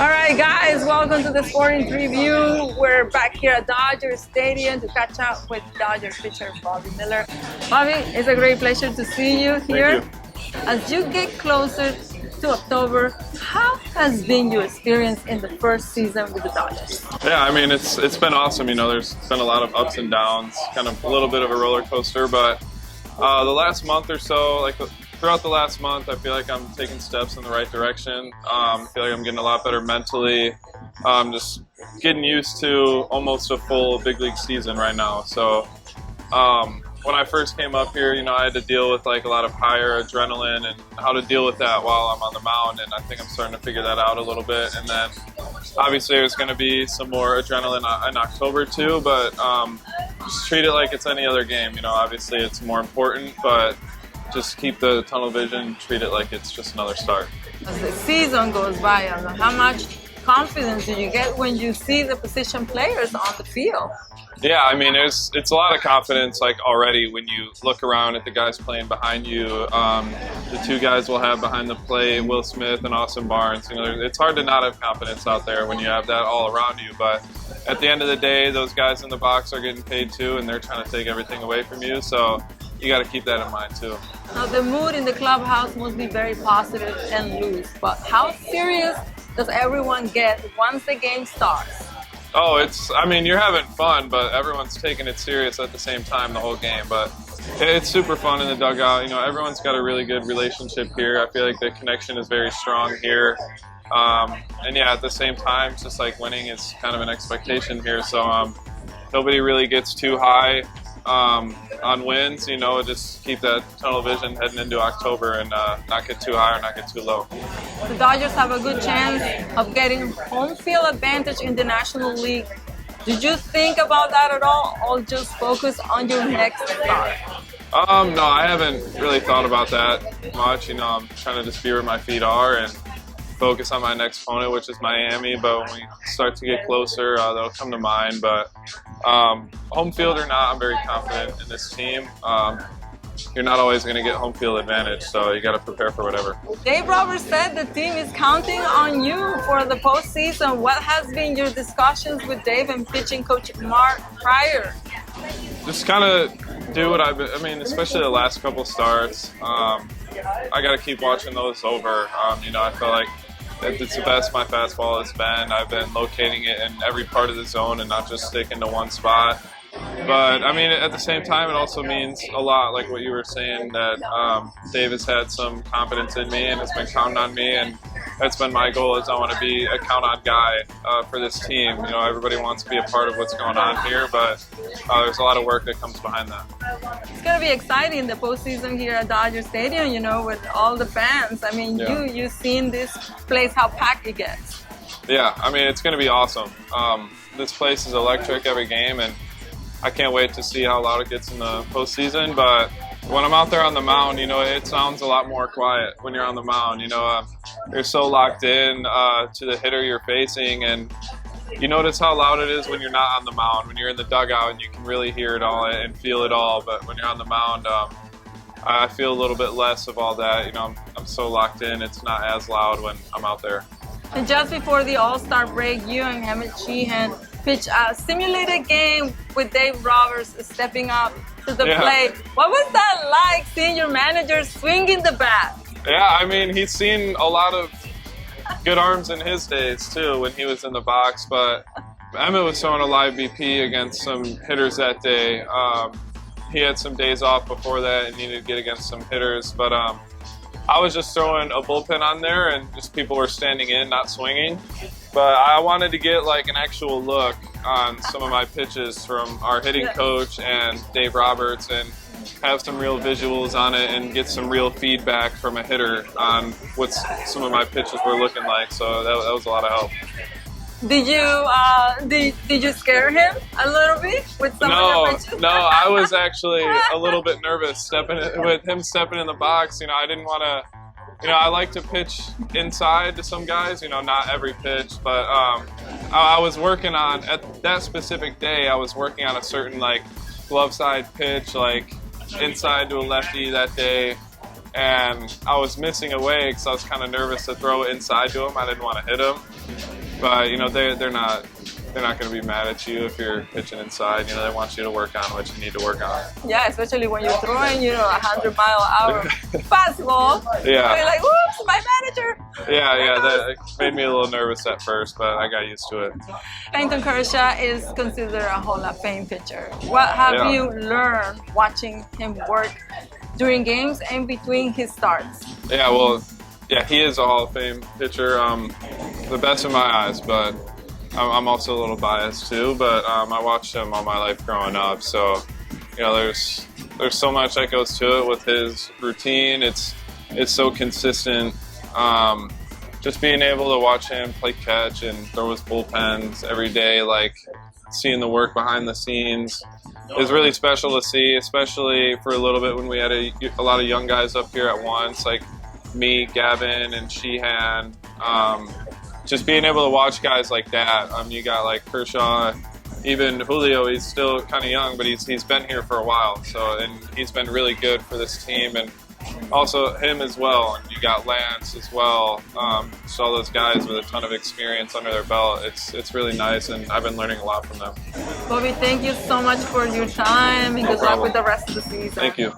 All right, guys, welcome to the Sporting Tribune. We're back here at Dodger Stadium to catch up with Dodger pitcher Bobby Miller. Bobby, it's a great pleasure to see you here. Thank you. As you get closer to October, how has been your experience in the first season with the Dodgers? Yeah, I mean, it's been awesome. You know, there's been a lot of ups and downs, kind of a little bit of a roller coaster, but the last month or so, throughout the last month, I feel like I'm taking steps in the right direction. I feel like I'm getting a lot better mentally. Just getting used to almost a full big league season right now. So when I first came up here, you know, I had to deal with like a lot of higher adrenaline and how to deal with that while I'm on the mound. And I think I'm starting to figure that out a little bit. And then obviously there's going to be some more adrenaline in October too, but just treat it like it's any other game. You know, obviously it's more important, but just keep the tunnel vision, treat it like it's just another start. As the season goes by, how much confidence do you get when you see the position players on the field? Yeah, I mean, it's a lot of confidence like already when you look around at the guys playing behind you. The two guys we'll have behind the plate, Will Smith and Austin Barnes. You know, it's hard to not have confidence out there when you have that all around you. But at the end of the day, those guys in the box are getting paid too, and they're trying to take everything away from you. So you got to keep that in mind too. Now, the mood in the clubhouse must be very positive and loose. But how serious does everyone get once the game starts? Oh, I mean, you're having fun, but everyone's taking it serious at the same time the whole game. But it's super fun in the dugout. You know, everyone's got a really good relationship here. I feel like the connection is very strong here. And yeah, at the same time, just like winning is kind of an expectation here. So nobody really gets too high on wins. You know, just keep that tunnel vision heading into October and not get too high or not get too low. The Dodgers have a good chance of getting home field advantage in the National League. Did you think about that at all, or just focus on your next start? No, I haven't really thought about that much. You know, I'm trying to just be where my feet are and focus on my next opponent, which is Miami. But when we start to get closer, that'll come to mind. But home field or not, I'm very confident in this team. You're not always going to get home field advantage, so you got to prepare for whatever. Dave Roberts said the team is counting on you for the postseason. What has been your discussions with Dave and pitching coach Mark prior? Just kind of do what I mean, especially the last couple starts. I got to keep watching those over. You know, I feel like it's the best my fastball has been. I've been locating it in every part of the zone and not just sticking to one spot. But, I mean, at the same time, it also means a lot, like what you were saying, that Dave has had some confidence in me and has been counting on me, and that's been my goal, is I want to be a count-on guy for this team. You know, everybody wants to be a part of what's going on here, but there's a lot of work that comes behind that. It's going to be exciting, the postseason here at Dodger Stadium, you know, with all the fans. I mean, yeah. You've seen this place, how packed it gets. Yeah, I mean, it's going to be awesome. This place is electric every game, and I can't wait to see how loud it gets in the postseason. But when I'm out there on the mound, you know, it sounds a lot more quiet when you're on the mound. You know, you're so locked in to the hitter you're facing, and you notice how loud it is when you're not on the mound, when you're in the dugout and you can really hear it all and feel it all. But when you're on the mound, I feel a little bit less of all that. You know, I'm so locked in, it's not as loud when I'm out there. And just before the All-Star break, you and Emmett Sheehan pitched a simulated game with Dave Roberts stepping up to the plate. What was that like, seeing your manager swinging the bat? Yeah, I mean, he's seen a lot of good arms in his days, too, when he was in the box. But Emmett was throwing a live BP against some hitters that day. He had some days off before that and needed to get against some hitters. But I was just throwing a bullpen on there, and just people were standing in, not swinging. But I wanted to get like an actual look on some of my pitches from our hitting coach and Dave Roberts, and have some real visuals on it and get some real feedback from a hitter on what some of my pitches were looking like. So that was a lot of help. Did you scare him a little bit with some of your pitches? No, I was actually a little bit nervous with him stepping in the box. You know, I didn't want to. You know, I like to pitch inside to some guys, you know, not every pitch, but I was working on, at that specific day, I was working on a certain, like, glove side pitch, like, inside to a lefty that day, and I was missing away because I was kind of nervous to throw it inside to him. I didn't want to hit him. But you know, they're not going to be mad at you if you're pitching inside. You know, they want you to work on what you need to work on. Yeah, especially when you're throwing, you know, 100-mile-an-hour fastball. Yeah. You're like, whoops, my manager. Yeah, that made me a little nervous at first, but I got used to it. Clayton Kershaw is considered a Hall of Fame pitcher. What have you learned watching him work during games and between his starts? Yeah, well, yeah, he is a Hall of Fame pitcher, the best in my eyes, but I'm also a little biased too. But I watched him all my life growing up, so you know, there's so much that goes to it with his routine. It's so consistent. Just being able to watch him play catch and throw his bullpens every day, like seeing the work behind the scenes, is really special to see, especially for a little bit when we had a lot of young guys up here at once, like me, Gavin, and Sheehan. Just being able to watch guys like that. You got like Kershaw, even Julio. He's still kind of young, but he's been here for a while. So, and he's been really good for this team, and also him as well. And you got Lance as well. Just all those guys with a ton of experience under their belt. It's really nice, and I've been learning a lot from them. Bobby, thank you so much for your time, and good luck with the rest of the season. Thank you.